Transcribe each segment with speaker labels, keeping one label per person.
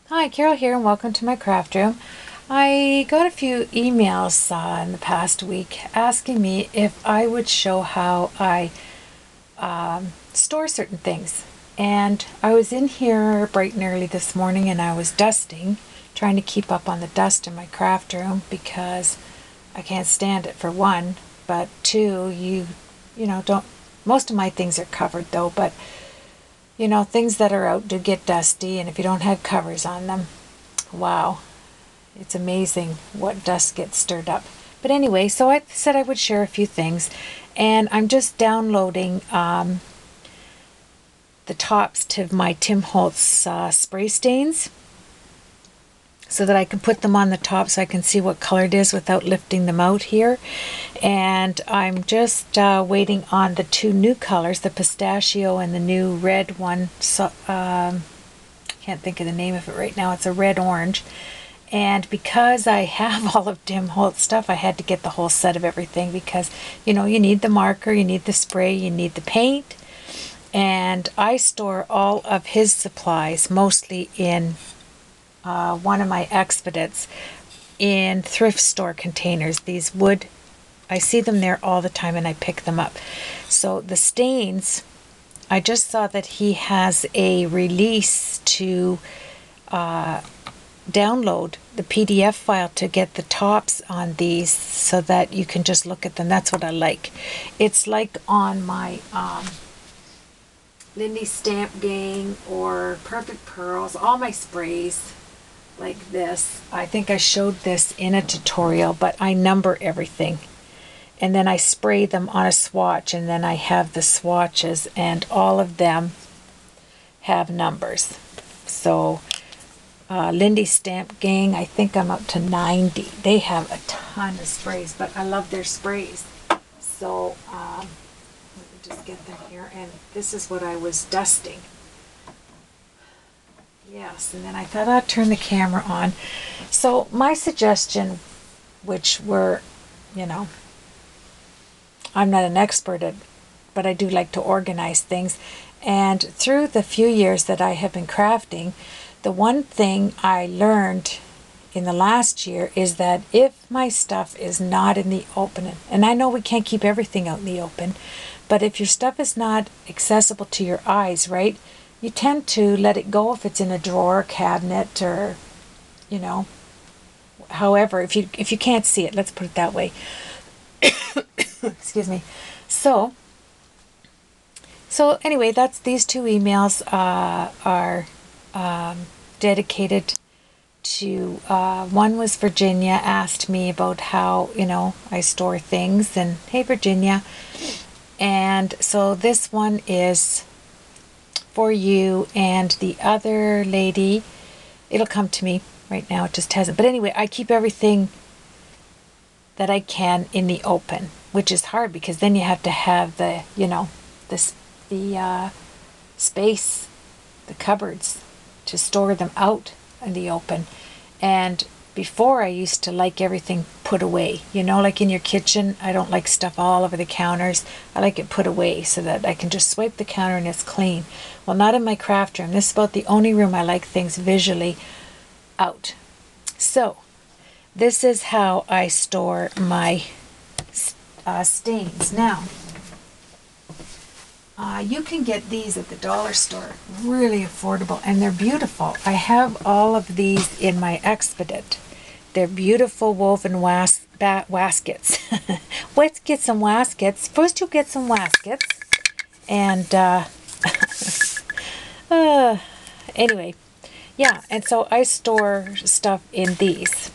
Speaker 1: Hi, Carol here, and welcome to my craft room. I got a few emails in the past week asking me if I would show how I store certain things. And I was in here bright and early this morning and I was dusting, trying to keep up on the dust in my craft room because I can't stand it for one, but two, don't, most of my things are covered though, but things that are out do get dusty, and if you don't have covers on them, wow, it's amazing what dust gets stirred up. But anyway, so I said I would share a few things, and I'm just downloading the tops to my Tim Holtz spray stains so that I can put them on the top so I can see what color it is without lifting them out here. And I'm just waiting on the two new colors, the pistachio and the new red one. So, can't think of the name of it right now. It's a red orange. And because I have all of Tim Holtz stuff, I had to get the whole set of everything because, you need the marker, you need the spray, you need the paint. And I store all of his supplies mostly in one of my expedites in thrift store containers. These wood, I see them there all the time and I pick them up. So the stains, I just saw that he has a release to download the PDF file to get the tops on these so that you can just look at them. That's what I like. It's like on my Lindy Stamp Gang or Perfect Pearls, all my sprays like this. I think I showed this in a tutorial, but I number everything. And then I spray them on a swatch, and then I have the swatches, and all of them have numbers. So Lindy Stamp Gang, I think I'm up to 90. They have a ton of sprays, but I love their sprays. So let me just get them here, and this is what I was dusting. Yes, and then I thought I'd turn the camera on. So my suggestion, which were, I'm not an expert at, but I do like to organize things. And through the few years that I have been crafting, the one thing I learned in the last year is that if my stuff is not in the open, and I know we can't keep everything out in the open, but if your stuff is not accessible to your eyes, right, you tend to let it go if it's in a drawer, cabinet, or, however, if you can't see it, let's put it that way. Excuse me. So anyway, that's these two emails are dedicated to, one was Virginia asked me about how, I store things, and hey Virginia. And so this one is for you, and the other lady, it'll come to me right now, it just hasn't. But anyway, I keep everything that I can in the open, which is hard because then you have to have the, the space, the cupboards to store them out in the open. And before I used to like everything put away, like in your kitchen. I don't like stuff all over the counters. I like it put away so that I can just swipe the counter and it's clean. Well, not in my craft room. This is about the only room I like things visually out. So this is how I store my stains. Now, you can get these at the dollar store, really affordable, and they're beautiful. I have all of these in my expedite. They're beautiful woven waskets. Let's get some waskets. First you'll get some waskets, and anyway, yeah, and so I store stuff in these.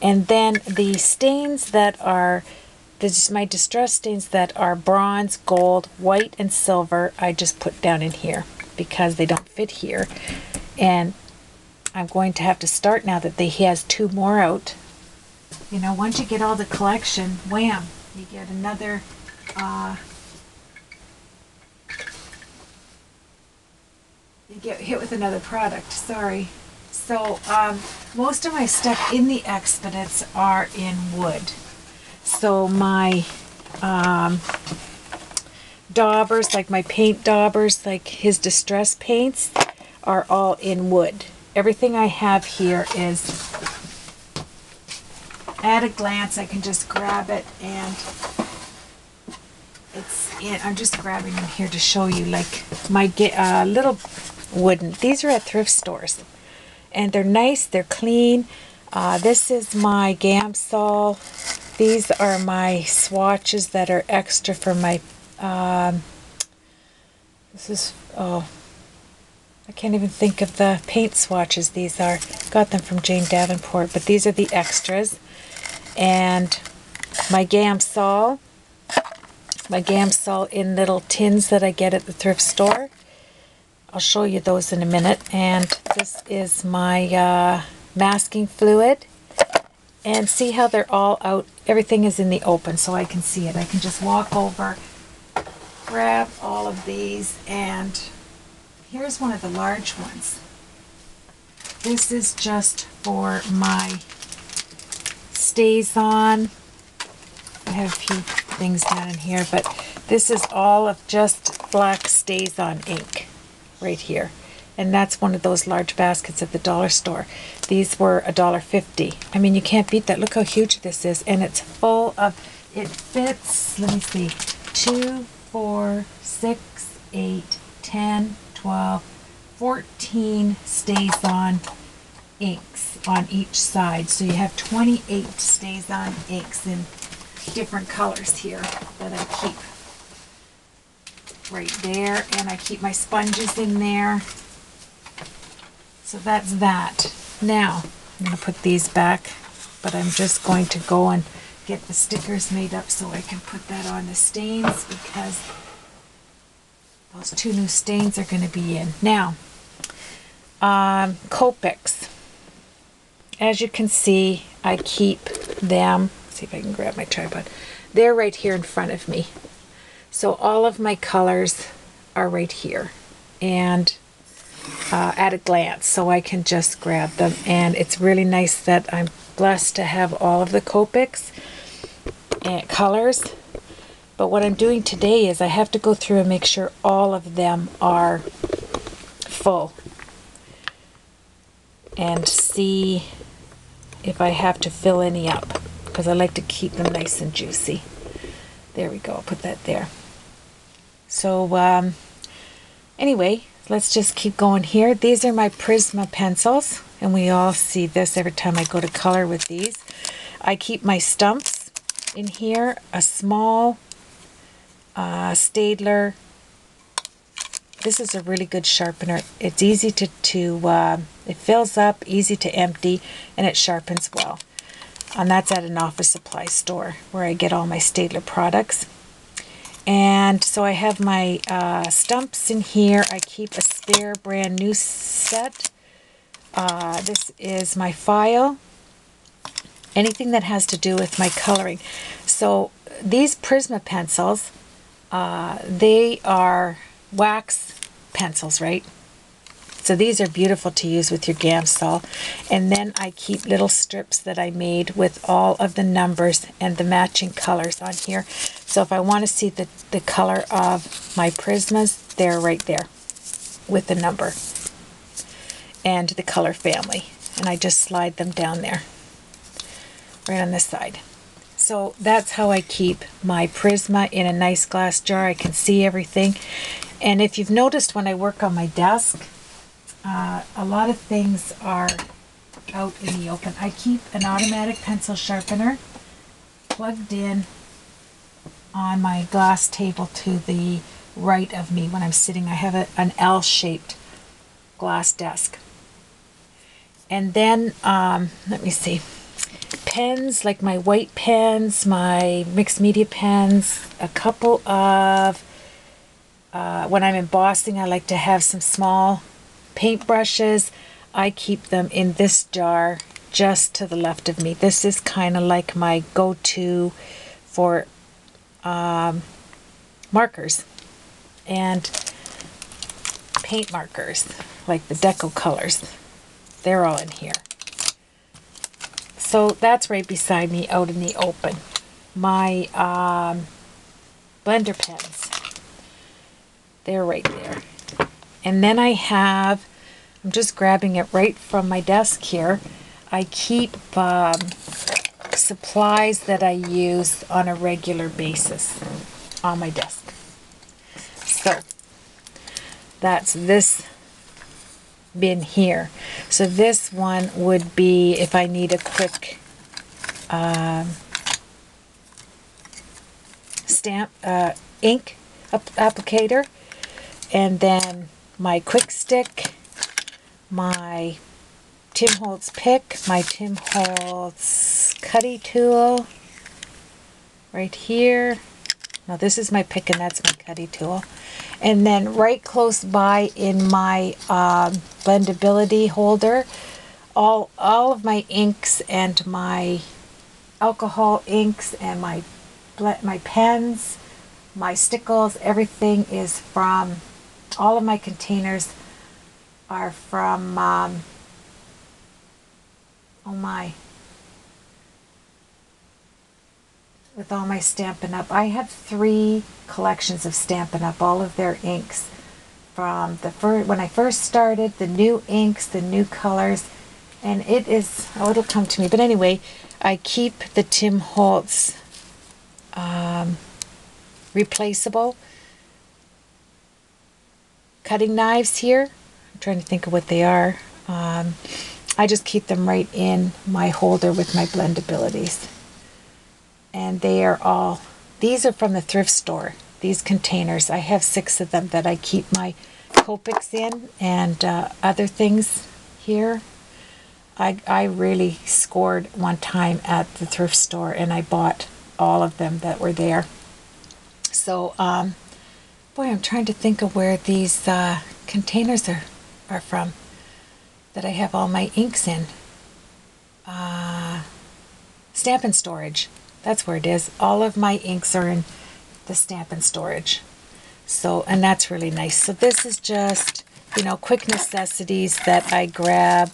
Speaker 1: And then the stains that are, my distress stains that are bronze, gold, white, and silver, I just put down in here because they don't fit here. And I'm going to have to start now that he has two more out. Once you get all the collection, wham, you get another, you get hit with another product, sorry. So most of my stuff in the expedites are in wood. So my daubers, like my paint daubers, like his distress paints, are all in wood. everything I have here is at a glance. I can just grab it, and I'm just grabbing them here to show you, like my little wooden. These are at thrift stores, and they're nice. They're clean. This is my Gamsol. These are my swatches that are extra for my. This is I can't even think of the paint swatches these are. Got them from Jane Davenport, but these are the extras. And my Gamsol. My Gamsol in little tins that I get at the thrift store. I'll show you those in a minute. And this is my masking fluid. And see how they're all out. Everything is in the open so I can see it. I can just walk over, grab all of these, and here's one of the large ones. This is just for my StazOn. I have a few things down in here, but this is all of just black StazOn ink right here. And that's one of those large baskets at the dollar store. These were $1.50. I mean, you can't beat that. Look how huge this is. And it's full of, it fits, let me see, 2, 4, 6, 8, 10, 12, 14 StazOn inks on each side. So you have 28 StazOn inks in different colors here that I keep right there. And I keep my sponges in there. So that's that. Now, I'm going to put these back, but I'm just going to go and get the stickers made up so I can put that on the stains, because those 2 new stains are going to be in. Now, Copics. As you can see, I keep them, let's see if I can grab my tripod. They're right here in front of me. So all of my colors are right here. And at a glance, so I can just grab them. And it's really nice that I'm blessed to have all of the Copics and colors. But what I'm doing today is I have to go through and make sure all of them are full and see if I have to fill any up, because I like to keep them nice and juicy. There we go. I'll put that there. So anyway, let's just keep going here. These are my Prisma pencils, and we all see this every time I go to color with these. I keep my stumps in here, a small Staedtler. This is a really good sharpener. It's easy to it fills up, easy to empty, and it sharpens well. And that's at an office supply store where I get all my Staedtler products. And so I have my stumps in here. I keep a spare brand new set. This is my file. Anything that has to do with my coloring. So these Prisma pencils, they are wax pencils, right? So these are beautiful to use with your Gamsol. And then I keep little strips that I made with all of the numbers and the matching colors on here. So if I want to see the color of my Prismas, they're right there with the number and the color family. And I just slide them down there, right on this side. So that's how I keep my Prisma in a nice glass jar. I can see everything. And if you've noticed, when I work on my desk, a lot of things are out in the open. I keep an automatic pencil sharpener plugged in on my glass table to the right of me when I'm sitting. I have an L-shaped glass desk. And then, let me see, pens, like my white pens, my mixed media pens, a couple of, when I'm embossing, I like to have some small paint brushes. I keep them in this jar just to the left of me. This is kind of like my go-to for markers and paint markers, like the Deco colors. They're all in here. So that's right beside me out in the open. My blender pens, they're right there. And then I have I'm just grabbing it right from my desk here. I keep supplies that I use on a regular basis on my desk. So that's this bin here. So this one would be if I need a quick stamp ink applicator, and then my quick stick, my Tim Holtz pick, my Tim Holtz cutty tool right here. Now this is my pick and that's my cutty tool. And then right close by in my blendability holder, all of my inks and my alcohol inks and my pens, my stickles, everything is from, all of my containers are from, with all my Stampin' Up. I have 3 collections of Stampin' Up, all of their inks from when I first started, the new inks, the new colors, and it is, oh, it'll come to me. But anyway, I keep the Tim Holtz replaceable cutting knives here. I'm trying to think of what they are. I just keep them right in my holder with my blendabilities. And they are all, these are from the thrift store. These containers, I have 6 of them that I keep my Copics in and other things here. I really scored one time at the thrift store and I bought all of them that were there. So, boy, I'm trying to think of where these containers are from that I have all my inks in. Stampin' Storage. That's where it is. All of my inks are in the Stampin' Storage. So, and that's really nice. So this is just, you know, quick necessities that I grab.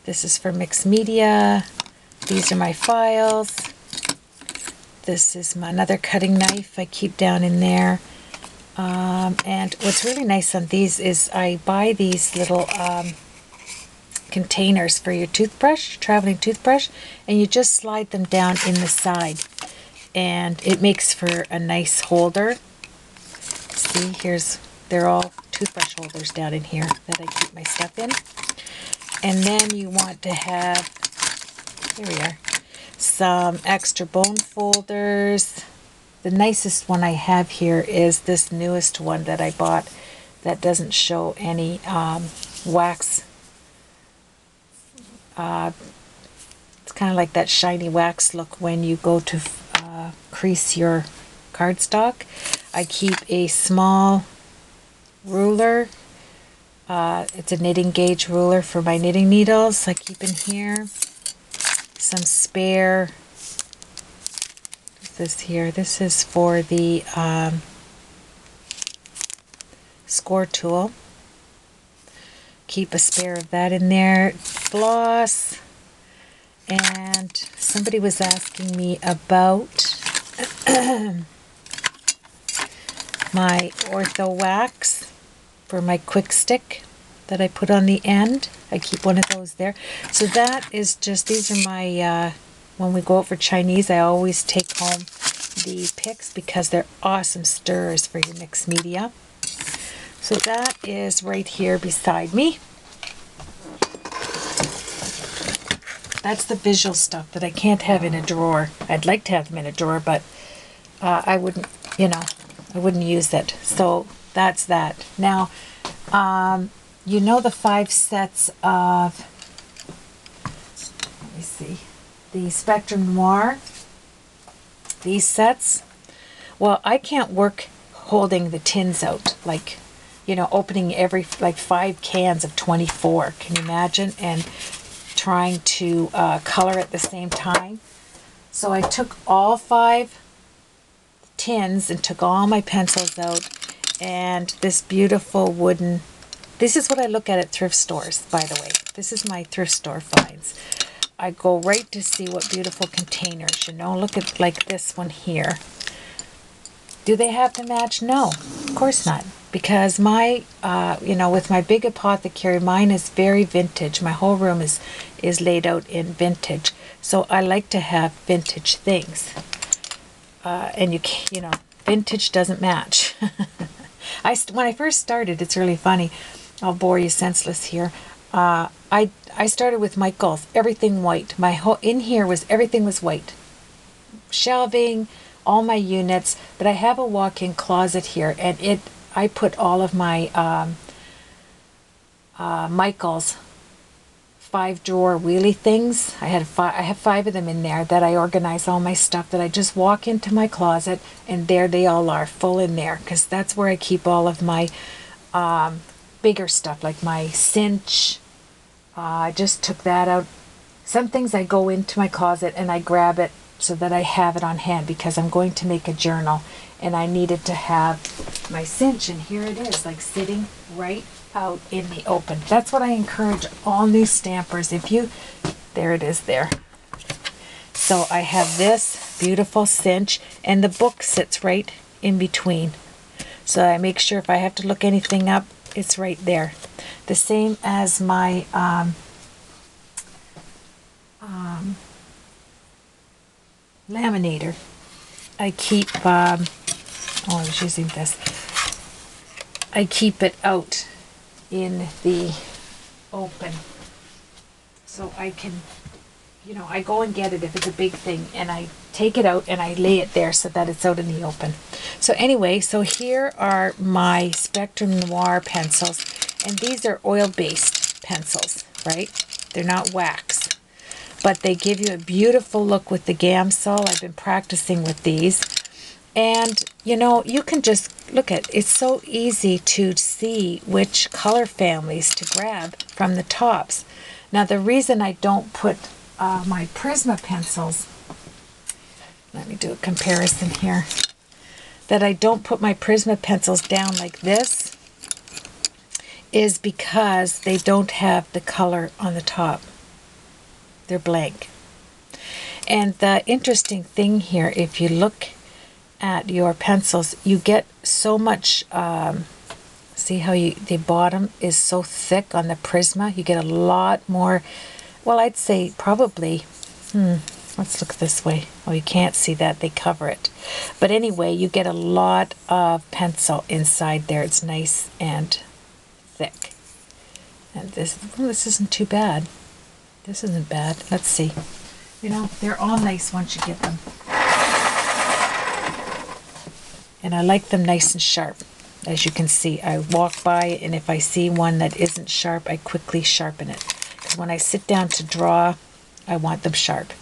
Speaker 1: This is for mixed media. These are my files. This is another cutting knife I keep down in there. And what's really nice on these is I buy these little containers for your toothbrush, traveling toothbrush, and you just slide them down in the side. And it makes for a nice holder. See, they're all toothbrush holders down in here that I keep my stuff in. And then you want to have, here we are, some extra bone folders. The nicest one I have here is this newest one that I bought that doesn't show any wax. It's kind of like that shiny wax look when you go to crease your cardstock. I keep a small ruler. It's a knitting gauge ruler for my knitting needles. I keep in here some spare. This here. This is for the score tool. Keep a spare of that in there. Floss. And somebody was asking me about my Ortho Wax for my quick stick that I put on the end. I keep one of those there. So that is just, these are my, when we go out for Chinese, I always take home the picks because they're awesome stirrers for your mixed media. So that is right here beside me. That's the visual stuff that I can't have in a drawer. I'd like to have them in a drawer, but I wouldn't, you know, I wouldn't use it. So that's that. Now, you know the 5 sets of, let me see, the Spectrum Noir, these sets. Well, I can't work holding the tins out, like, you know, opening every, like 5 cans of 24. Can you imagine? And trying to color at the same time. So I took all 5 tins and took all my pencils out, and this beautiful wooden, this is what I look at thrift stores, by the way. This is my thrift store finds. I go right to see what beautiful containers, you know. Look at like this one here. Do they have to match? No, of course not. because my, with my big apothecary, mine is very vintage. My whole room is laid out in vintage. So I like to have vintage things. And vintage doesn't match. When I first started, it's really funny. I'll bore you senseless here. I started with Michaels, everything white. In here everything was white. Shelving, all my units, but I have a walk-in closet here, and I put all of my Michaels 5-drawer wheelie things. I have 5 of them in there that I organize all my stuff, that I just walk into my closet and there they all are, full in there, because that's where I keep all of my bigger stuff, like my cinch. I just took that out. Some things I go into my closet and I grab it so that I have it on hand, because I'm going to make a journal and I needed to have my cinch, and here it is, like sitting right out in the open. That's what I encourage all new stampers. There it is there. So I have this beautiful cinch, and the book sits right in between. So I make sure if I have to look anything up, it's right there. The same as my laminator. I keep, I was using this. I keep it out in the open, so I can, I go and get it if it's a big thing, and I take it out and I lay it there so that it's out in the open. So anyway, so here are my Spectrum Noir pencils, and these are oil-based pencils, right? They're not wax, but they give you a beautiful look with the Gamsol. I've been practicing with these. And, you can just look at it. It's so easy to see which color families to grab from the tops. Now, the reason I don't put my Prisma pencils, let me do a comparison here, that I don't put my Prisma pencils down like this is because they don't have the color on the top. They're blank. And the interesting thing here, if you look at your pencils, you get so much, see how the bottom is so thick on the Prisma? You get a lot more, well, I'd say probably, let's look this way. Oh, you can't see that, they cover it. But anyway, you get a lot of pencil inside there. It's nice and thick. And this isn't too bad. This isn't bad. Let's see. They're all nice once you get them. And I like them nice and sharp. As you can see, I walk by, and if I see one that isn't sharp, I quickly sharpen it. Because when I sit down to draw, I want them sharp.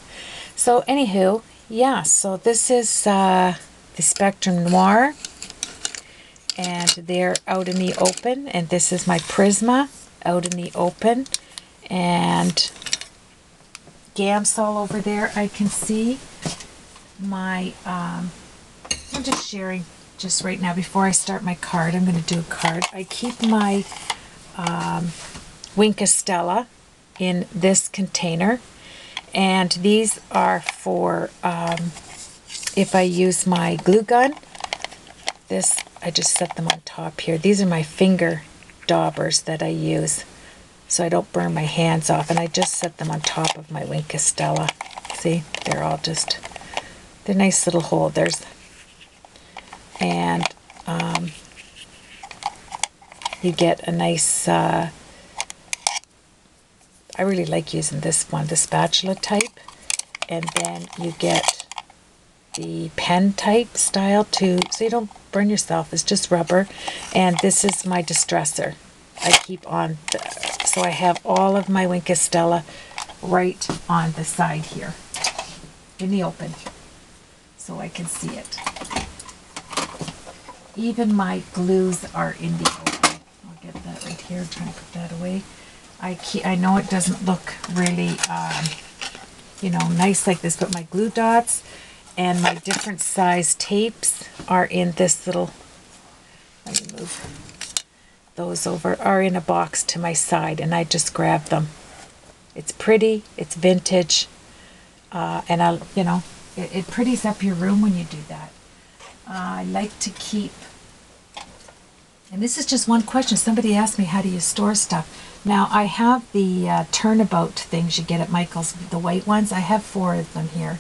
Speaker 1: So anywho, yeah, so this is the Spectrum Noir. And they're out in the open. And this is my Prisma out in the open. And Gamsol over there, I can see my... I'm just sharing just right now before I start my card. I'm going to do a card. I keep my Wink of Stella in this container, and these are for if I use my glue gun. I just set them on top here. These are my finger daubers that I use so I don't burn my hands off, and I just set them on top of my Wink of Stella. See, they're nice little holders. And you get a nice, I really like using this one, the spatula type, and then you get the pen type style too, so you don't burn yourself. It's just rubber. And this is my distressor. I keep on, so I have all of my Wink of Stella right on the side here, in the open, so I can see it. Even my glues are in the open. I'll get that right here, try and put that away. I know it doesn't look really, nice like this, but my glue dots and my different size tapes are in this little, let me move those over, are in a box to my side, and I just grab them. It's pretty, it's vintage, and it pretties up your room when you do that. I like to keep And this is just one question. Somebody asked me, how do you store stuff? Now, I have the turnabout things you get at Michael's, the white ones. I have 4 of them here.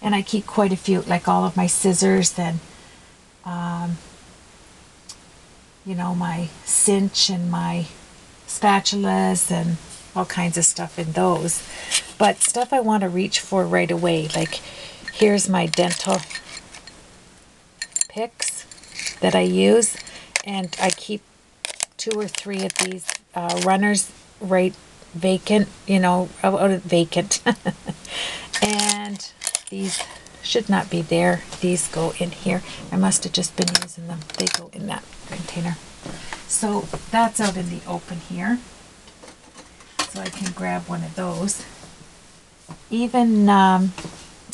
Speaker 1: And I keep quite a few, like all of my scissors and, you know, my cinch and my spatulas and all kinds of stuff in those. But stuff I want to reach for right away, like here's my dental picks that I use, and I keep 2 or 3 of these runners right vacant, you know, out of vacant. And these should not be there. These go in here. I must have just been using them. They go in that container. So that's out in the open here. So I can grab one of those. Even I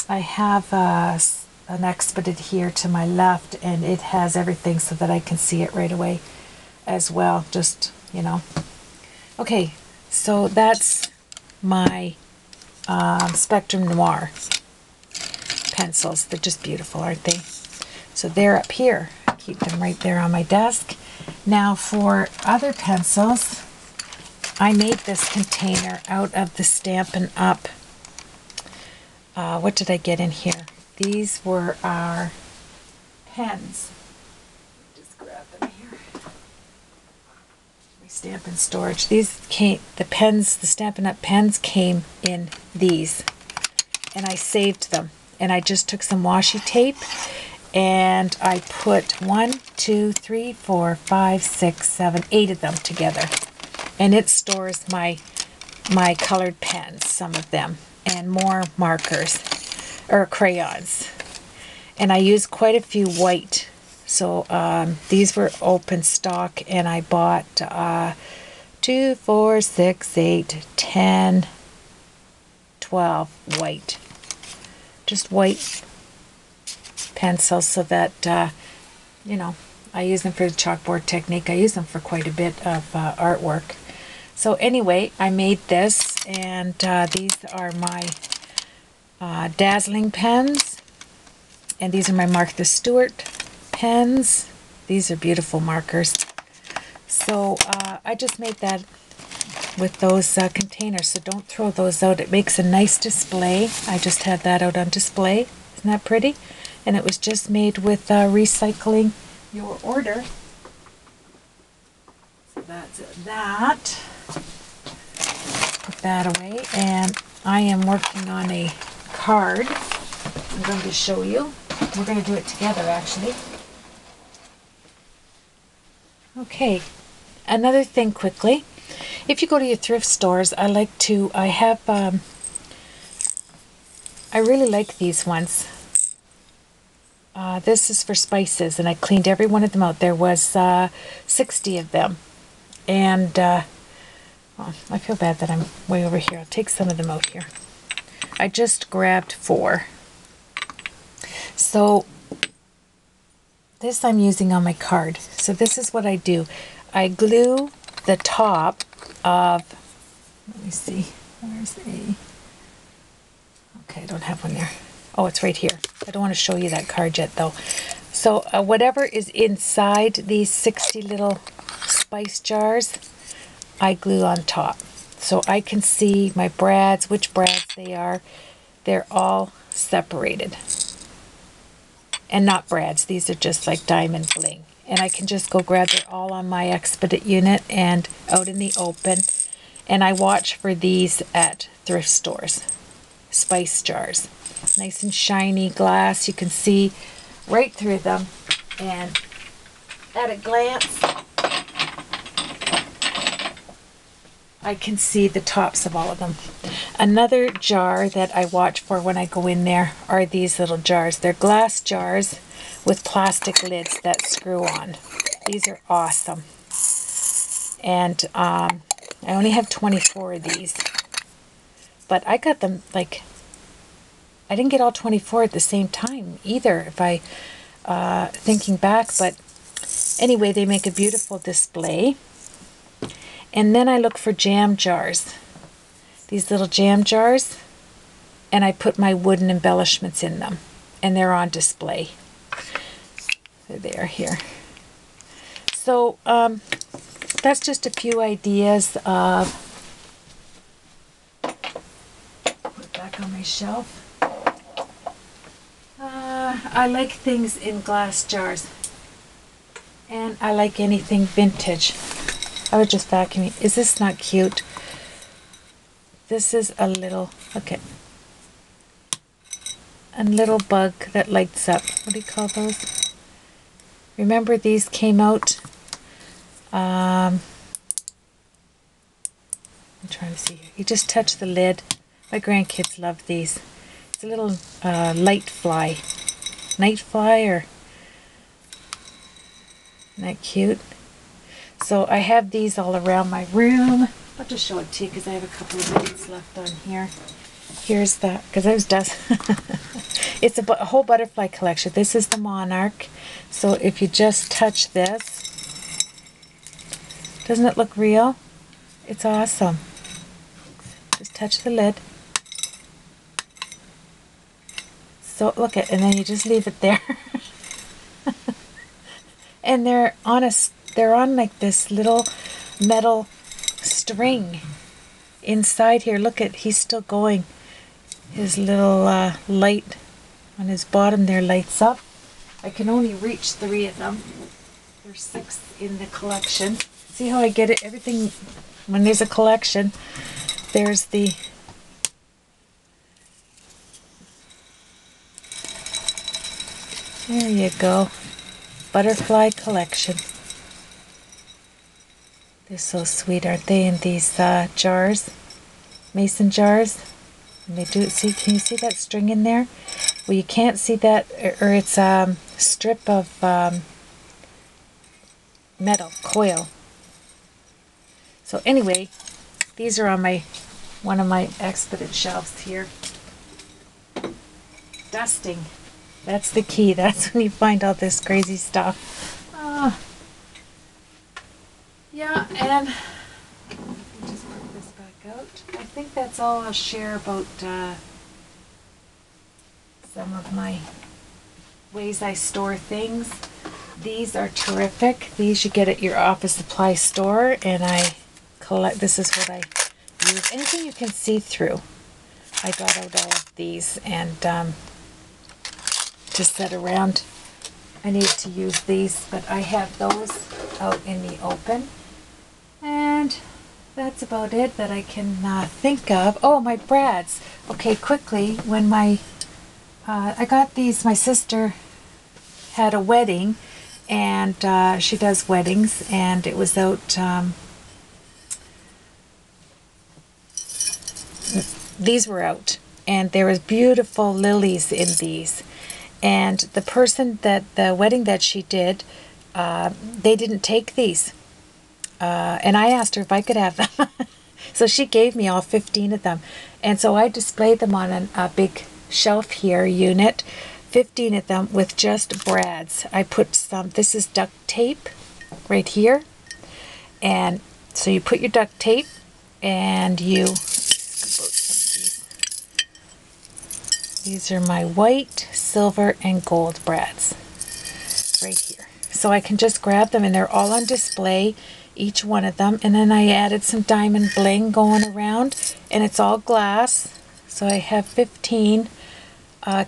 Speaker 1: have an Expedit here to my left, and it has everything so that I can see it right away as well. Just, you know. Okay, so that's my Spectrum Noir pencils. They're just beautiful, aren't they? So they're up here. I keep them right there on my desk. Now for other pencils, I made this container out of the Stampin' Up. What did I get in here? These were our pens. Just grab them here. My Stampin' Storage. These came, the pens, the Stampin' Up pens came in these. And I saved them. And I just took some washi tape and I put 1, 2, 3, 4, 5, 6, 7, 8 of them together. And it stores my colored pens, some of them, and more markers or crayons. And I use quite a few white. So these were open stock, and I bought 2, 4, 6, 8, 10, 12 white. Just white pencils, so that, you know, I use them for the chalkboard technique. I use them for quite a bit of artwork. So anyway, I made this, and these are my Dazzling pens, and these are my Martha Stewart pens. These are beautiful markers. So I just made that with those containers, so don't throw those out. It makes a nice display. I just had that out on display. Isn't that pretty? And it was just made with recycling your order. So that's that. Put that away, and I am working on a card. I'm going to show you. We're going to do it together, actually. Okay, another thing quickly. If you go to your thrift stores, I really like these ones. This is for spices, and I cleaned every one of them out. There was 60 of them. And oh, I feel bad that I'm way over here. I'll take some of them out here. I just grabbed 4. So this I'm using on my card. So this is what I do. I glue the top of, let me see, where's the, okay, I don't have one there. Oh, it's right here. I don't want to show you that card yet, though. So whatever is inside these 60 little spice jars, I glue on top. So I can see my brads, which brads they are. They're all separated. And not brads. These are just like diamond bling. And I can just go grab it all on my Expedit unit and out in the open. And I watch for these at thrift stores. Spice jars. Nice and shiny glass. You can see right through them. And at a glance, I can see the tops of all of them. Another jar that I watch for when I go in there are these little jars. They're glass jars with plastic lids that screw on. These are awesome. And I only have 24 of these. But I got them, like, I didn't get all 24 at the same time either, if I, thinking back. But anyway, they make a beautiful display. And then I look for jam jars. These little jam jars. And I put my wooden embellishments in them. And they're on display. There they are here. So that's just a few ideas of, put back on my shelf. I like things in glass jars, and I like anything vintage. I would just vacuum it. Is this not cute? This is a little, look at, a little bug that lights up. What do you call those? Remember these came out, I'm trying to see here. You just touch the lid. My grandkids love these. It's a little light fly. Night fly, or, isn't that cute? So I have these all around my room. I'll just show it to you because I have a couple of minutes left on here. Here's that, because I was dust. It's a whole butterfly collection. This is the monarch. So if you just touch this, doesn't it look real? It's awesome. Just touch the lid. So look at, and then you just leave it there. And they're on like this little metal string inside here. Look at, he's still going. His little light on his bottom there lights up. I can only reach 3 of them. There's 6 in the collection. See how I get it? Everything, when there's a collection, there's the, there you go. Butterfly collection. They're so sweet, aren't they, in these jars? Mason jars. And they do, see, can you see that string in there? Well, you can't see that, or it's a strip of metal, coil. So anyway, these are on one of my exhibit shelves here. Dusting. That's the key. That's when you find all this crazy stuff. Yeah, and just put this back out. I think that's all I'll share about some of my ways I store things. These are terrific. These you get at your office supply store, and I collect, this is what I use. Anything you can see through. I got out all of these, and to set around. I need to use these, but I have those out in the open. And that's about it that I can think of. Oh, my brads. Okay, quickly, when my, I got these, my sister had a wedding, and she does weddings, and it was out, these were out, and there was beautiful lilies in these. And the person that, the wedding that she did, they didn't take these. And I asked her if I could have them. So she gave me all 15 of them. And so I displayed them on a big shelf here, unit, 15 of them with just brads. I put some, this is duct tape right here. And so you put your duct tape and you, these are my white, silver, and gold brads right here. So I can just grab them, and they're all on display, each one of them. And then I added some diamond bling going around, and it's all glass. So I have 15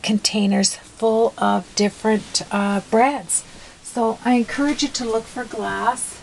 Speaker 1: containers full of different brads. So I encourage you to look for glass.